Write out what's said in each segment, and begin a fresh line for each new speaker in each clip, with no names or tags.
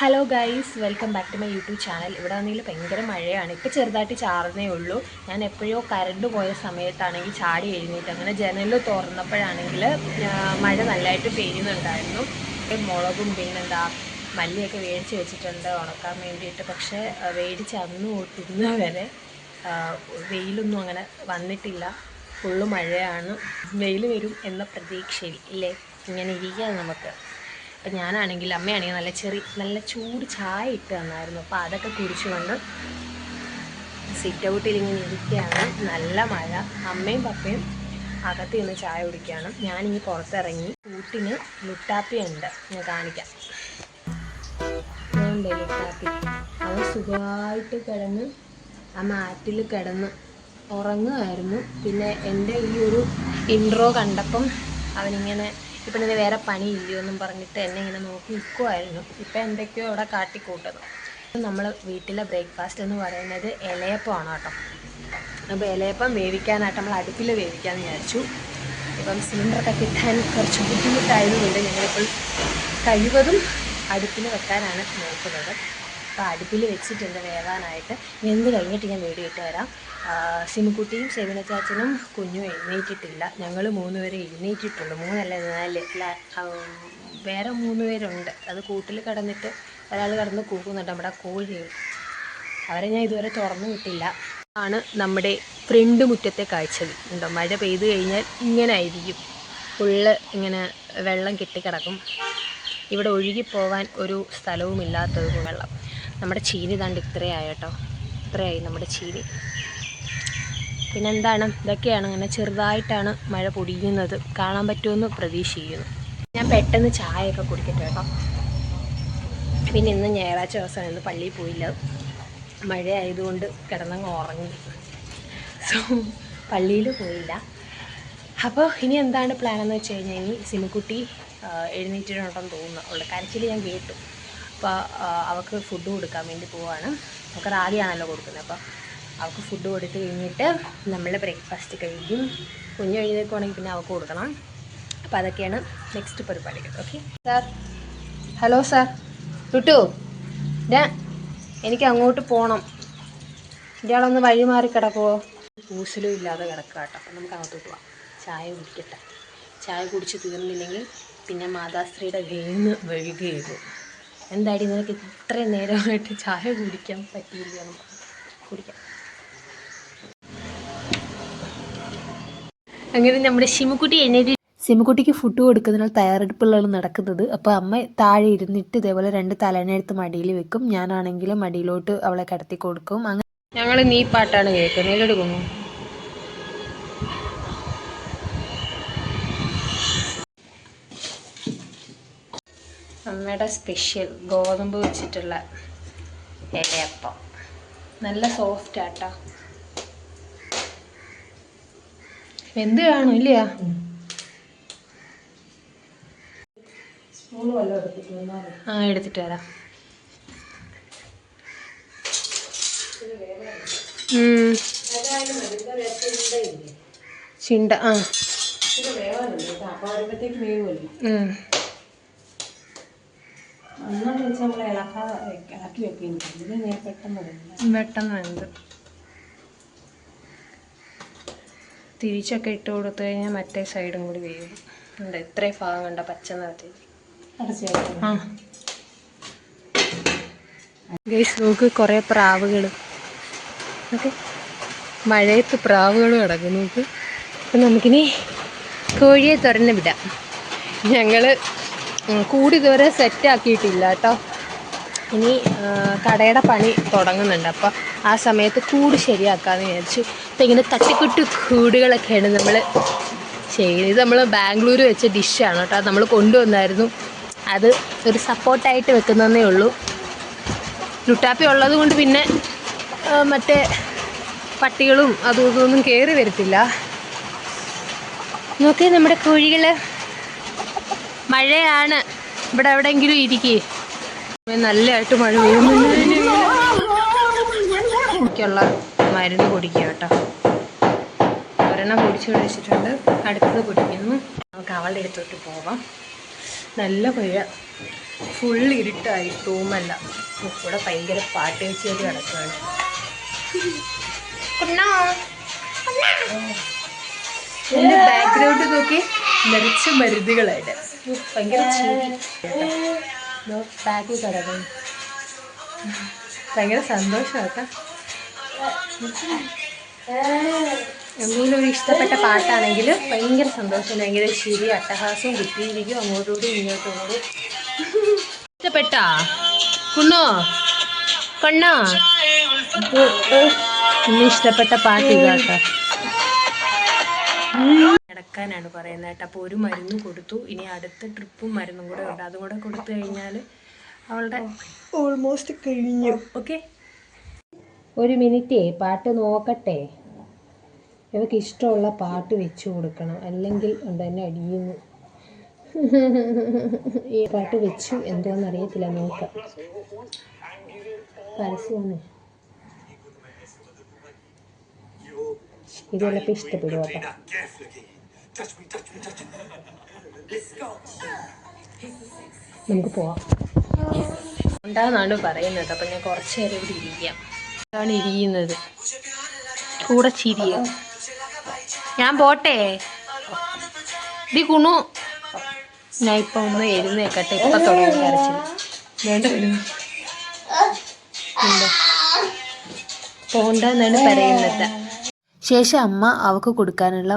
Hello guys, welcome back to my YouTube channel. ഇവിടെ വന്നെങ്കിൽ ഭയങ്കര മഴയാണ്. ഇപ്പോൾ ചെറുതായിട്ട് ചാറുന്നേ ഉള്ളൂ. ഞാൻ എപ്പോഴോ കറണ്ട് പോയ സമയത്താണെങ്കിൽ ചാടി എഴുന്നേറ്റ് അങ്ങനെ ജനൽ തുറന്നപ്പോഴാണെങ്കിൽ മഴ നല്ലതായിട്ട് പെയ്യുന്നുണ്ടായിരുന്നു. മുളകും പിന്നെന്താ മല്ലിയൊക്കെ മേടിച്ച് വെച്ചിട്ടുണ്ട് ഉണക്കാൻ വേണ്ടിയിട്ട്. പക്ഷേ മേടിച്ച് അന്ന് തൊട്ടിരുന്ന വരെ വെയിലൊന്നും അങ്ങനെ വന്നിട്ടില്ല. ഫുള്ള് മഴയാണ്. വെയിൽ വരും എന്ന പ്രതീക്ഷയിൽ ഇല്ലേ ഇങ്ങനെ ഇരിക്കുക നമുക്ക്. അപ്പം ഞാനാണെങ്കിൽ അമ്മയാണെങ്കിൽ നല്ല ചൂട് ചായ ഇട്ട് തന്നായിരുന്നു. അപ്പോൾ അതൊക്കെ കുടിച്ചുകൊണ്ട് സിറ്റ് ഔട്ടിൽ ഇങ്ങനെ ഇരിക്കുകയാണ്. നല്ല മഴ. അമ്മയും പപ്പയും അകത്ത് നിന്ന് ചായ കുടിക്കുകയാണ്. ഞാനിങ്ങനെ പുറത്തിറങ്ങി. കൂട്ടിന് ലുട്ടാപ്പി ഉണ്ട്, ഞാൻ കാണിക്കാം. ലുട്ടാപ്പി അവൻ സുഖമായിട്ട് കിടന്ന് ആ മാറ്റിൽ കിടന്ന് ഉറങ്ങുമായിരുന്നു. പിന്നെ എൻ്റെ ഈ ഒരു ഇൻട്രോ കണ്ടപ്പം അവനിങ്ങനെ ഇപ്പം ഇതിന് വേറെ പണിയില്ലയോ എന്നും പറഞ്ഞിട്ട് എന്നെ ഇങ്ങനെ നോക്കി നിൽക്കുമായിരുന്നു. ഇപ്പം എന്തൊക്കെയോ അവിടെ കാട്ടിക്കൂട്ടുന്നു. നമ്മൾ വീട്ടിലെ ബ്രേക്ക്ഫാസ്റ്റ് എന്ന് പറയുന്നത് ഇലയപ്പമാണ് കേട്ടോ. അപ്പോൾ ഇലയപ്പം വേവിക്കാനായിട്ട് നമ്മൾ അടുപ്പിൽ വേവിക്കാമെന്ന് വിചാരിച്ചു. ഇപ്പം സിലിണ്ടറൊക്കെ കിട്ടാൻ കുറച്ച് ബുദ്ധിമുട്ടായതുകൊണ്ട് ഞങ്ങളിപ്പോൾ കഴിവതും അടുപ്പിൽ വെക്കാനാണ് നോക്കുന്നത്. അപ്പോൾ അടുപ്പിൽ വെച്ചിട്ടുണ്ട് വേവാനായിട്ട്. വെന്ത് കഴിഞ്ഞിട്ട് ഞാൻ വീഡിയോ ഇട്ട് തരാം. സിമുക്കുട്ടിയും സെവിന ചാച്ചനും കുഞ്ഞും എഴുന്നേറ്റിട്ടില്ല. ഞങ്ങൾ 3 പേരെ എഴുന്നേറ്റിട്ടുള്ളൂ. 3 അല്ല 4 അല്ല, വേറെ 3 പേരുണ്ട്. അത് കൂട്ടിൽ കിടന്നിട്ട് ഒരാൾ കിടന്ന് കൂക്കുന്നുണ്ട്, നമ്മുടെ കോഴികൾ. അവരെ ഞാൻ ഇതുവരെ തുറന്നു വിട്ടില്ല. ആണ് നമ്മുടെ ഫ്രണ്ട് മുറ്റത്തെ കാഴ്ചകൾ. ഉണ്ടോ, മഴ പെയ്തു കഴിഞ്ഞാൽ ഇങ്ങനെ ആയിരിക്കും. ഫുള്ള് ഇങ്ങനെ വെള്ളം കെട്ടിക്കിടക്കും. ഇവിടെ ഒഴുകിപ്പോവാൻ ഒരു സ്ഥലവുമില്ലാത്തത് വെള്ളം. നമ്മുടെ ചീനി താണ്ട് ഇത്രയായിട്ടോ, ഇത്രയായി നമ്മുടെ ചീനി. പിന്നെന്താണ്, ഇതൊക്കെയാണ്. ഇങ്ങനെ ചെറുതായിട്ടാണ് മഴ പൊടിയുന്നത്. കാണാൻ പറ്റുമെന്ന് പ്രതീക്ഷിക്കുന്നു. ഞാൻ പെട്ടെന്ന് ചായയൊക്കെ കുടിക്കട്ടെ കേട്ടോ. പിന്നെ ഇന്ന് ഞായറാഴ്ച ദിവസമാണ്, ഇന്ന് പള്ളിയിൽ പോയില്ല. മഴ ആയതുകൊണ്ട് കിടന്നങ്ങ് ഉറങ്ങി. സോ പള്ളിയിൽ പോയില്ല. അപ്പോൾ ഇനി എന്താണ് പ്ലാൻ എന്ന് വെച്ച് കഴിഞ്ഞാൽ, ഇനി സിമുക്കുട്ടി എഴുന്നേറ്റിട്ടുണ്ടെന്ന് തോന്നുന്നു. അവളുടെ കരച്ചിൽ ഞാൻ കേട്ടു. അപ്പോൾ അവൾക്ക് ഫുഡ് കൊടുക്കാൻ വേണ്ടി പോവാണ്. അവൾക്ക് റാഗിയാണല്ലോ കൊടുക്കുന്നത്. അപ്പോൾ അവൾക്ക് ഫുഡ് കൊടുത്ത് കഴിഞ്ഞിട്ട് നമ്മൾ ബ്രേക്ക്ഫാസ്റ്റ് കഴിക്കും. കുഞ്ഞ് എഴുന്നേൽക്കുവാണെങ്കിൽ പിന്നെ അവൾക്ക് കൊടുക്കണം. അപ്പോൾ അതൊക്കെയാണ് നെക്സ്റ്റ് പരിപാടികൾ. Okay sir. Hello sir. ടുട്ടു, എനിക്ക് അങ്ങോട്ട് പോകണം. ഇയാളൊന്ന് വഴി മാറി കിടക്കുമോ? കൂസലും ഇല്ലാതെ കിടക്കുക കേട്ടോ. അപ്പം നമുക്ക് അകത്തോട്ട് പോവാം. ചായ കുടിക്കട്ടെ. ചായ കുടിച്ച് തീർന്നില്ലെങ്കിൽ പിന്നെ മാതാശ്രീയുടെ വേന്ന് വഴുകയുള്ളൂ. എന്താടി നിനക്ക് ഇത്രയും നേരമായിട്ട് ചായ കുടിക്കാൻ പറ്റിയില്ല? കുടിക്കാം. അങ്ങനെ നമ്മുടെ സിമുക്കുട്ടിക്ക് ഫുഡ് കൊടുക്കുന്നതിനാൽ തയ്യാറെടുപ്പുകളാണ് നടക്കുന്നത്. അപ്പോൾ അമ്മ താഴെ ഇരുന്നിട്ട് ഇതേപോലെ 2 തലേനെടുത്ത് മടിയിൽ വെക്കും. ഞാനാണെങ്കിലും മടിയിലോട്ട് അവളെ കിടത്തി കൊടുക്കും. അങ്ങനെ ഞങ്ങൾ നീ പാട്ടാണ് കേൾക്കുന്നത്. എടുക്കുന്നു. അമ്മയുടെ സ്പെഷ്യൽ ഗോതമ്പ് വെച്ചിട്ടുള്ള ഇലയപ്പം. നല്ല സോഫ്റ്റ് ആട്ടോ. എന്ത് കാണും ഇല്ലയാ? എടുത്തിട്ട് വരാം. ചിണ്ട പെട്ടെന്ന് വെന്ത് തിരിച്ചൊക്കെ ഇട്ട് കൊടുത്തു കഴിഞ്ഞാൽ മറ്റേ സൈഡും കൂടി വേവും. ഉണ്ട് ഇത്രയും ഭാഗം കണ്ട പച്ച നിറത്തിൽ. ഗൈസ് നോക്ക്, കുറേ പ്രാവുകൾ. ഓക്കെ, മഴയത്ത് പ്രാവുകൾ കിടക്കും നോക്ക്. അപ്പം നമുക്കിനി കോഴിയെ തുറന്ന് വിടാം. ഞങ്ങൾ കൂടി ഇതുവരെ സെറ്റാക്കിയിട്ടില്ല കേട്ടോ. ഇനി കടയുടെ പണി തുടങ്ങുന്നുണ്ട്. അപ്പോൾ ആ സമയത്ത് കൂട് ശരിയാക്കാമെന്ന് വിചാരിച്ചു. അപ്പം ഇങ്ങനെ തട്ടിക്കുട്ട് കൂടുകളൊക്കെയാണ് നമ്മൾ ചെയ്യുന്നത്. ഇത് നമ്മൾ ബാംഗ്ലൂർ വെച്ച ഡിഷാണ് കേട്ടോ. നമ്മൾ കൊണ്ടുവന്നായിരുന്നു. അത് ഒരു സപ്പോർട്ടായിട്ട് വെക്കുന്നതേ ഉള്ളൂ. ലുട്ടാപ്പി ഉള്ളത് കൊണ്ട് പിന്നെ മറ്റേ പട്ടികളും അതും ഇതൊന്നും കയറി വരത്തില്ല. നോക്കി നമ്മുടെ കോഴികൾ. മഴയാണ്, ഇവിടെ എവിടെയെങ്കിലും ഇരിക്കേ. നല്ലതായിട്ട് മഴ പെയ്യുന്നുള്ള മരുന്ന് പൊടിക്കുക കേട്ടോ. ഒരെണ്ണം പൊടിച്ച് വെച്ചിട്ടുണ്ട്, അടുത്തത് പൊടിക്കുന്നു. നമുക്ക് അവളുടെ അടുത്തോട്ട് പോവാം. നല്ല മഴ, ഫുൾ ഇരുട്ടായി, റൂമല്ല. ഇവിടെ ഭയങ്കര പാട്ട് വെച്ചേരി കിടക്കുകയാണ്. എൻ്റെ ബാക്ക്ഗ്രൗണ്ട് നോക്കി നിറച്ച മരുന്നുകളായിട്ട് ഭയങ്കര ബാക്കിൽ കിടക്കുന്നു. ഭയങ്കര സന്തോഷമാട്ടോ. എന്തെങ്കിലും ഒരു ഇഷ്ടപ്പെട്ട പാട്ടാണെങ്കിൽ ഭയങ്കര സന്തോഷം, ഭയങ്കര ചിരി, അട്ടഹാസവും കുത്തിയിരിക്കും അങ്ങോട്ടോടും ഇങ്ങോട്ടോടും. ഇഷ്ടപ്പെട്ടാ കുണ്ണോ കണ്ണാ? ഇന്ന് ഇഷ്ടപ്പെട്ട പാട്ട് ഇതാട്ടോ. കിടക്കാനാണ് പറയുന്നത് കേട്ടോ. അപ്പോൾ ഒരു മരുന്ന് കൊടുത്തു, ഇനി അടുത്ത ട്രിപ്പും മരുന്നും കൂടെ ഉണ്ട്. അതും കൂടെ കൊടുത്തു കഴിഞ്ഞാൽ അവളുടെ ഓൾമോസ്റ്റ് കഴിഞ്ഞു. ഓക്കെ, ഒരു മിനിറ്റേ പാട്ട് നോക്കട്ടെ. ഇവർക്ക് ഇഷ്ടമുള്ള പാട്ട് വെച്ച് കൊടുക്കണം, അല്ലെങ്കിൽ തന്നെ അടിയുന്നു. ഈ പാട്ട് വെച്ചു എന്തോന്ന് അറിയത്തില്ല, നോക്കാം. പരസ്യമാണ് ഇത്, ചിലപ്പോൾ ഇഷ്ടപ്പെടും കേട്ടോ. നമുക്ക് പോവാം ഉണ്ടാകുന്നാണ് പറയുന്നത്. അപ്പം ഞാൻ കുറച്ച് നേരം ഇവിടെ ഇരിക്കാം. അതാണ് ഇരിക്കുന്നത്, കൂടെ ചിരിയ. ഞാൻ പോട്ടെ ദി കുണു. ഞാൻ ഇപ്പം ഒന്ന് എഴുന്നേക്കട്ടെ. ഇപ്പം തുടങ്ങി കരച്ചിൽ. വേണ്ട പോണ്ടെന്നാണ് പറയുന്നത്. ശേഷം അമ്മ അവൾക്ക് കൊടുക്കാനുള്ള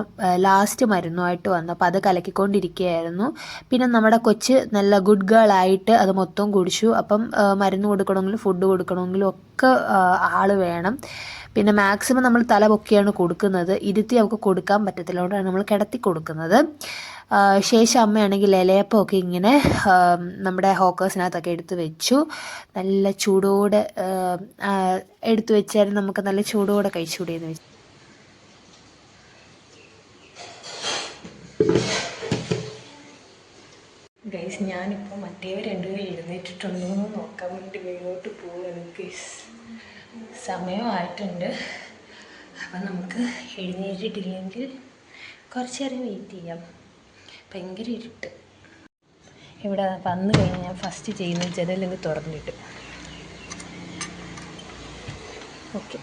ലാസ്റ്റ് മരുന്നുമായിട്ട് വന്നു. അപ്പോൾ അത് കലക്കിക്കൊണ്ടിരിക്കുകയായിരുന്നു. പിന്നെ നമ്മുടെ കൊച്ച് നല്ല ഗുഡ് ഗേൾ ആയിട്ട് അത് മൊത്തം കുടിച്ചു. അപ്പം മരുന്ന് കൊടുക്കണമെങ്കിലും ഫുഡ് കൊടുക്കണമെങ്കിലും ഒക്കെ ആൾ വേണം. പിന്നെ മാക്സിമം നമ്മൾ തല പൊക്കിയാണ് കൊടുക്കുന്നത്, ഇരുത്തി അവൾക്ക് കൊടുക്കാൻ പറ്റത്തില്ല, അതുകൊണ്ടാണ് നമ്മൾ കിടത്തി കൊടുക്കുന്നത്. ശേഷം അമ്മയാണെങ്കിൽ ഇലയപ്പമൊക്കെ ഇങ്ങനെ നമ്മുടെ ഹോക്കേഴ്സിനകത്തൊക്കെ എടുത്ത് വെച്ചു. നല്ല ചൂടോടെ എടുത്തു വെച്ചാൽ നമുക്ക് നല്ല ചൂടോടെ കഴിച്ചുകൂടിയെന്ന് വെച്ചു. ഗൈസ്, ഞാനിപ്പോൾ മറ്റേവർ രണ്ടുപേരും എഴുന്നേറ്റിട്ടുണ്ടോ എന്ന് നോക്കാൻ വേണ്ടി മേലോട്ട് പോവുകയാണ് ഗൈസ്. സമയമായിട്ടുണ്ട്. അപ്പം നമുക്ക് എഴുന്നേറ്റിട്ടില്ലെങ്കിൽ കുറച്ച് നേരം വെയിറ്റ് ചെയ്യാം. ഭയങ്കര ഇരുട്ട്. ഇവിടെ വന്നു കഴിഞ്ഞാൽ ഞാൻ ഫസ്റ്റ് ചെയ്യുന്നത് ജനലങ്ങ് തുറന്നിട്ട്. ഓക്കെ,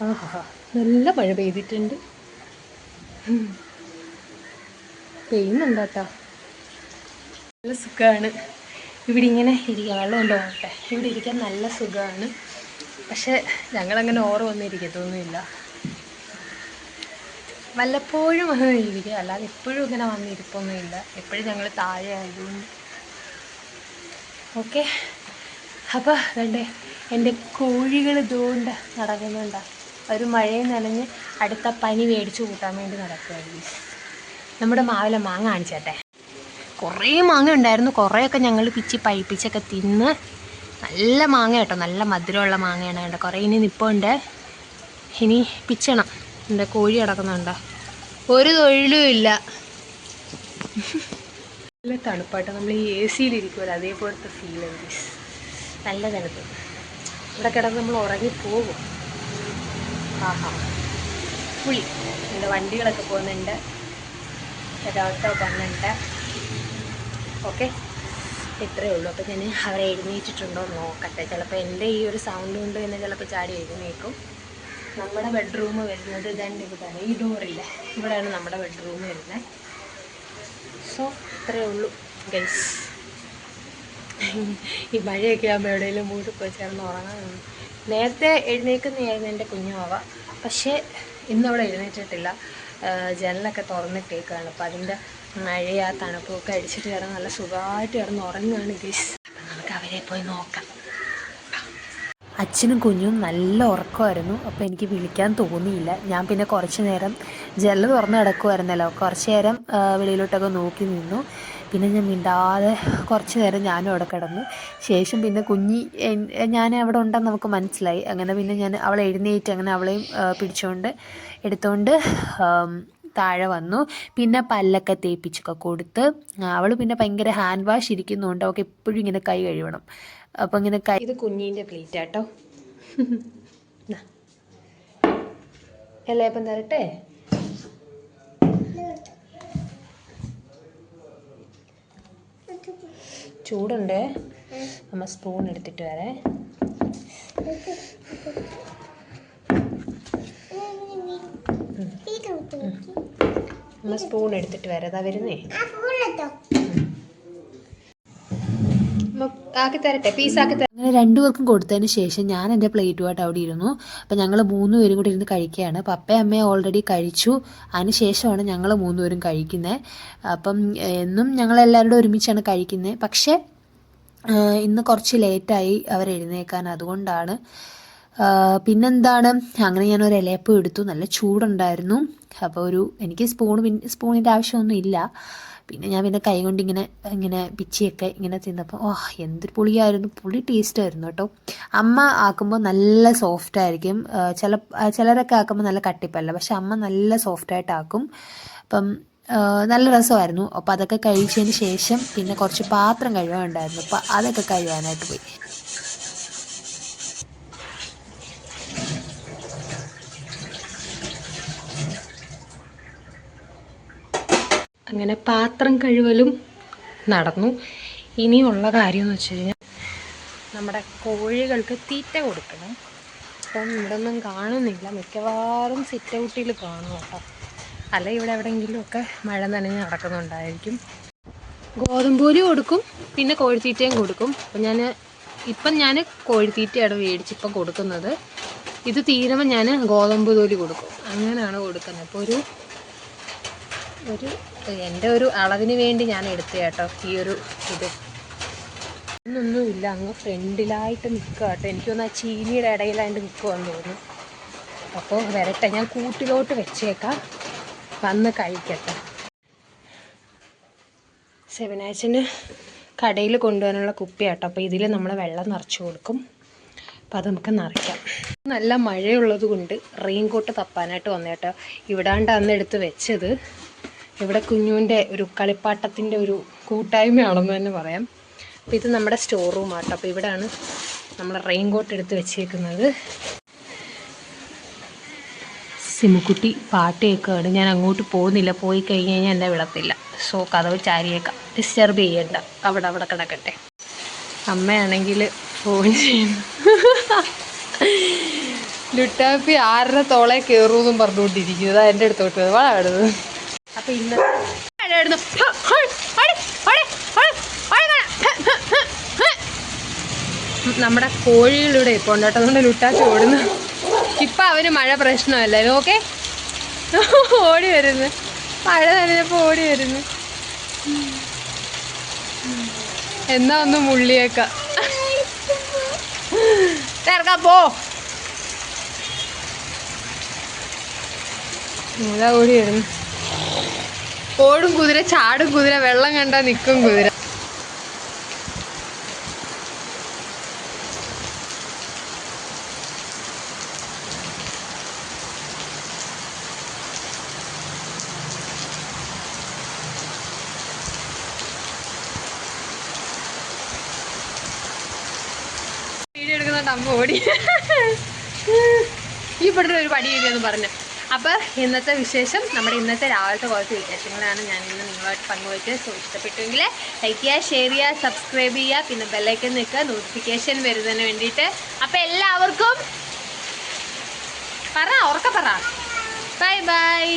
ആഹാ, നല്ല മഴ പെയ്തിട്ടുണ്ട്. പെയ്യുന്നുണ്ടോ കേട്ടോ. നല്ല സുഖമാണ് ഇവിടെ ഇങ്ങനെ ഇരിക്കാൻ. വെള്ളം ഉണ്ടോ നോട്ടെ. ഇവിടെ ഇരിക്കാൻ നല്ല സുഖമാണ്. പക്ഷെ ഞങ്ങളങ്ങനെ ഓറ് വന്നിരിക്കത്തൊന്നുമില്ല. വല്ലപ്പോഴും വന്നിരിക്കുക, അല്ലാതെ എപ്പോഴും ഇങ്ങനെ വന്നിരിപ്പൊന്നുമില്ല. എപ്പോഴും ഞങ്ങൾ താഴെ ആയതുകൊണ്ട്. ഓക്കെ, അപ്പോൾ വേണ്ടേ എൻ്റെ കോഴികൾ ഇതുകൊണ്ട് നടക്കുന്നുണ്ടോ. ഒരു മഴയും നനഞ്ഞ് അടുത്ത പനി മേടിച്ച് കൂട്ടാൻ വേണ്ടി നടക്കുകയാണ്. നമ്മുടെ മാവിലെ മാങ്ങ കാണിച്ചേട്ടെ. കുറേ മാങ്ങ ഉണ്ടായിരുന്നു. കുറേയൊക്കെ ഞങ്ങൾ പിച്ചി പഴിപ്പിച്ചൊക്കെ തിന്ന്. നല്ല മാങ്ങ കേട്ടോ, നല്ല മധുരമുള്ള മാങ്ങയാണ് കേട്ടോ. കുറേ ഇനി നിൽപ്പുണ്ട്, ഇനി പിച്ചണം. എൻ്റെ കോഴി കിടക്കുന്നുണ്ടോ, ഒരു തൊഴിലും ഇല്ല. നല്ല തണുപ്പാട്ടോ. നമ്മൾ ഈ എ സിയിലിരിക്കുമല്ലോ അതേപോലത്തെ ഫീലുണ്ട്. നല്ല തണുപ്പ്. ഇവിടെ കിടന്ന് നമ്മൾ ഉറങ്ങിപ്പോകും. ആഹാ, പുളി. എൻ്റെ വണ്ടികളൊക്കെ പോകുന്നുണ്ട്, ഓട്ടോ പോകുന്നുണ്ട്. ഓക്കെ, ഇത്രയേ ഉള്ളൂ. അപ്പോൾ ഞാൻ അവരെ എഴുന്നേറ്റിട്ടുണ്ടോ എന്ന് നോക്കട്ടെ. ചിലപ്പോൾ എൻ്റെ ഈ ഒരു സൗണ്ട് കൊണ്ട് തന്നെ ചിലപ്പോൾ ചാടി എഴുന്നേക്കും. നമ്മുടെ ബെഡ്റൂം വരുന്നത് ഇതാണ്. ഇവിടെയാണ് ഈ ഡോറില്ല, ഇവിടെയാണ് നമ്മുടെ ബെഡ്റൂം വരുന്നത്. സോ ഇത്രയേ ഉള്ളൂ ഗൈസ്. ഈ മഴയൊക്കെ ആകുമ്പോൾ എവിടെയെങ്കിലും മൂടി പോയി ചേർന്ന് ഉറങ്ങാൻ. നേരത്തെ എഴുന്നേൽക്കുന്നതായിരുന്നു എൻ്റെ കുഞ്ഞുമാവ, പക്ഷേ ഇന്നവിടെ എഴുന്നേറ്റിട്ടില്ല. ജനലൊക്കെ തുറന്നിട്ടേക്കാണ്. അപ്പോൾ അതിൻ്റെ മഴയാ തണുപ്പൊക്കെ അടിച്ചിട്ട് കിടന്ന് നല്ല സുഖമായിട്ട് കിടന്ന് ഉറങ്ങുകയാണ് ഗൈസ്. അപ്പം നമുക്ക് അവരെ പോയി നോക്കാം. അച്ഛനും കുഞ്ഞും നല്ല ഉറക്കമായിരുന്നു. അപ്പോൾ എനിക്ക് വിളിക്കാൻ തോന്നിയില്ല. ഞാൻ പിന്നെ കുറച്ച് നേരം ജനൽ തുറന്ന് കിടക്കുമായിരുന്നല്ലോ, കുറച്ച് നേരം വെളിയിലോട്ടൊക്കെ നോക്കി നിന്നു. പിന്നെ ഞാൻ മിണ്ടാതെ കുറച്ച് നേരം ഞാനും അവിടെ കിടന്നു. ശേഷം പിന്നെ ഞാൻ അവിടെ ഉണ്ടെന്ന് നമുക്ക് മനസ്സിലായി. അങ്ങനെ പിന്നെ ഞാൻ അവളെ എഴുന്നേറ്റ് അങ്ങനെ അവളെയും പിടിച്ചുകൊണ്ട് എടുത്തുകൊണ്ട് താഴെ വന്നു. പിന്നെ പല്ലൊക്കെ തേപ്പിച്ചൊക്കെ കൊടുത്ത് അവൾ പിന്നെ ഭയങ്കര ഹാൻഡ് വാഷ് ഇരിക്കുന്നതുകൊണ്ട് അവൾക്ക് എപ്പോഴും ഇങ്ങനെ കൈ കഴുകണം. അപ്പം ഇങ്ങനെ ഇത് കുഞ്ഞിൻ്റെ പ്ലേറ്റ് ആട്ടോ. എല്ലാം തരട്ടെ. ചൂടുണ്ട്. അമ്മ സ്പൂൺ എടുത്തിട്ട് വരേ. അമ്മ സ്പൂൺ എടുത്തിട്ട് വരാം. അതാ വരുന്നേ. ആക്കി തരട്ടെ, പീസാക്കി തരാം. അങ്ങനെ രണ്ടുപേർക്കും കൊടുത്തതിന് ശേഷം ഞാൻ എൻ്റെ പ്ലേറ്റുമായിട്ട് അവിടെ ഇരുന്നു. അപ്പം ഞങ്ങൾ 3 പേരും കൂടി ഇരുന്ന് കഴിക്കുകയാണ്. പപ്പയും അമ്മയും ഓൾറെഡി കഴിച്ചു. അതിന് ശേഷമാണ് ഞങ്ങൾ 3 പേരും കഴിക്കുന്നത്. അപ്പം എന്നും ഞങ്ങളെല്ലാവരും ഒരുമിച്ചാണ് കഴിക്കുന്നത്. പക്ഷേ ഇന്ന് കുറച്ച് ലേറ്റായി അവർ എഴുന്നേക്കാൻ, അതുകൊണ്ടാണ്. പിന്നെന്താണ്, അങ്ങനെ ഞാനൊരു ഇലയപ്പം എടുത്തു. നല്ല ചൂടുണ്ടായിരുന്നു. അപ്പോൾ എനിക്ക് സ്പൂണിൻ്റെ ആവശ്യമൊന്നും ഇല്ല. പിന്നെ ഞാൻ കൈ കൊണ്ട് ഇങ്ങനെ പിച്ചിയൊക്കെ ഇങ്ങനെ തിന്നപ്പോൾ എന്തൊരു പുളിയായിരുന്നു. പുളി ടേസ്റ്റായിരുന്നു കേട്ടോ. അമ്മ ആക്കുമ്പോൾ നല്ല സോഫ്റ്റായിരിക്കും. ചിലരൊക്കെ ആക്കുമ്പോൾ നല്ല കട്ടിപ്പല്ല, പക്ഷെ അമ്മ നല്ല സോഫ്റ്റായിട്ട് ആക്കും. അപ്പം നല്ല രസമായിരുന്നു. അപ്പോൾ അതൊക്കെ കഴിച്ചതിന് ശേഷം പിന്നെ കുറച്ച് പാത്രം കഴുകാനുണ്ടായിരുന്നു. അപ്പോൾ അതൊക്കെ കഴുകാനായിട്ട് പോയി. അങ്ങനെ പാത്രം കഴുകലും നടന്നു. ഇനിയുള്ള കാര്യമെന്ന് വെച്ച് കഴിഞ്ഞാൽ നമ്മുടെ കോഴികൾക്ക് തീറ്റ കൊടുക്കണം. അപ്പം ഇവിടെ ഒന്നും കാണുന്നില്ല, മിക്കവാറും സിറ്റ് ഔട്ടിൽ കാണും കേട്ടോ. അല്ല ഇവിടെ എവിടെയെങ്കിലുമൊക്കെ മഴ നനഞ്ഞ് നടക്കുന്നുണ്ടായിരിക്കും. ഗോതമ്പൂരി കൊടുക്കും, പിന്നെ കോഴിത്തീറ്റയും കൊടുക്കും. അപ്പം ഞാൻ കോഴിത്തീറ്റയാണ് മേടിച്ചിപ്പം കൊടുക്കുന്നത്. ഇത് തീരുമ്പോൾ ഞാൻ ഗോതമ്പ് തോലി കൊടുക്കും. അങ്ങനെയാണ് കൊടുക്കുന്നത്. അപ്പോൾ എൻ്റെ ഒരു അളവിന് വേണ്ടി ഞാൻ എടുത്ത കേട്ടോ ഈ ഒരു ഇത്. ഒന്നുമില്ല, അങ്ങ് ഫ്രണ്ടിലായിട്ട് നിൽക്കുക കേട്ടോ. എനിക്കൊന്ന് ആ ചീനിയുടെ ഇടയിലായിട്ട് നിൽക്കുമെന്ന് തോന്നുന്നു. അപ്പോൾ വരട്ടെ, ഞാൻ കൂട്ടിലോട്ട് വെച്ചേക്കാം, വന്ന് കഴിക്കട്ടെ. സെവനാച്ചിന് കടയിൽ കൊണ്ടുപോകാനുള്ള കുപ്പിയാട്ടോ. അപ്പോൾ ഇതിൽ നമ്മൾ വെള്ളം നിറച്ച് കൊടുക്കും. അപ്പോൾ അത് നമുക്ക് നിറയ്ക്കാം. നല്ല മഴയുള്ളത് കൊണ്ട് റെയിൻ കോട്ട് തപ്പാനായിട്ട് വന്നേട്ടോ. ഇവിടാണ്ട് അന്ന് എടുത്ത് വെച്ചത്. ഇവിടെ കുഞ്ഞുവിൻ്റെ ഒരു കളിപ്പാട്ടത്തിൻ്റെ ഒരു കൂട്ടായ്മയാണെന്ന് തന്നെ പറയാം. അപ്പോൾ ഇത് നമ്മുടെ സ്റ്റോർ റൂമാട്ടോ. അപ്പോൾ ഇവിടെയാണ് നമ്മൾ റെയിൻ കോട്ട് എടുത്ത് വെച്ചേക്കുന്നത്. സിമുക്കുട്ടി പാട്ട് കേൾക്കുകയാണ്. ഞാൻ അങ്ങോട്ട് പോകുന്നില്ല, പോയി കഴിഞ്ഞ് കഴിഞ്ഞാൽ എന്നെ വിളത്തില്ല. സോ കതവ് ചാരിയേക്കാം, ഡിസ്റ്റർബ് ചെയ്യണ്ട, അവിടെ കിടക്കട്ടെ. അമ്മയാണെങ്കിൽ ഫോൺ ചെയ്യുന്നു. ലുട്ടാപ്പി ആരുടെ തോളെ കയറുമെന്നും പറഞ്ഞുകൊണ്ടിരിക്കുന്നത്. അതാ എൻ്റെ അടുത്തോട്ട് വളടുന്നത്. അപ്പം ഇന്ന് നമ്മുടെ കോഴികളിവിടെ ഇപ്പോൾ ഉണ്ട് കേട്ടോ. അതുകൊണ്ട് ലുട്ടാപ്പി ഓടുന്നു. ഇപ്പം അവന് മഴ പ്രശ്നമല്ല. ഓക്കെ, ഓടി വരുന്നു. മഴ നനഞ്ഞപ്പോൾ ഓടി വരുന്നു. എന്നാ ഒന്ന് മുള്ളിയേക്കാം. ഇറങ്ങാൻ പോ. ഇതാ ഓടി വരുന്നു. ഓടും കുതിര, ചാടും കുതിര, വെള്ളം കണ്ടാൽ നിൽക്കും കുതിര. വീഡിയോ എടുക്കുന്നുണ്ട് അമ്മ ഓടി. ഈ പെട്ടെന്ന് ഒരു പടി വീഡിയോന്ന് പറഞ്ഞു. അപ്പോൾ ഇന്നത്തെ വിശേഷം, നമ്മുടെ ഇന്നത്തെ രാവിലത്തെ കുറച്ച് വിശേഷങ്ങളാണ് ഞാൻ ഇന്ന് നിങ്ങളുമായിട്ട് പങ്കുവയ്ക്കുക. സോ ഇഷ്ടപ്പെട്ടുവെങ്കിൽ ലൈക്ക് ചെയ്യുക, ഷെയർ ചെയ്യുക, സബ്സ്ക്രൈബ് ചെയ്യുക, പിന്നെ ബെല്ലൈക്കൻ നിൽക്കുക നോട്ടിഫിക്കേഷൻ വരുന്നതിന് വേണ്ടിയിട്ട്. അപ്പോൾ എല്ലാവർക്കും ഉറക്കെ പറ ബൈ ബൈ.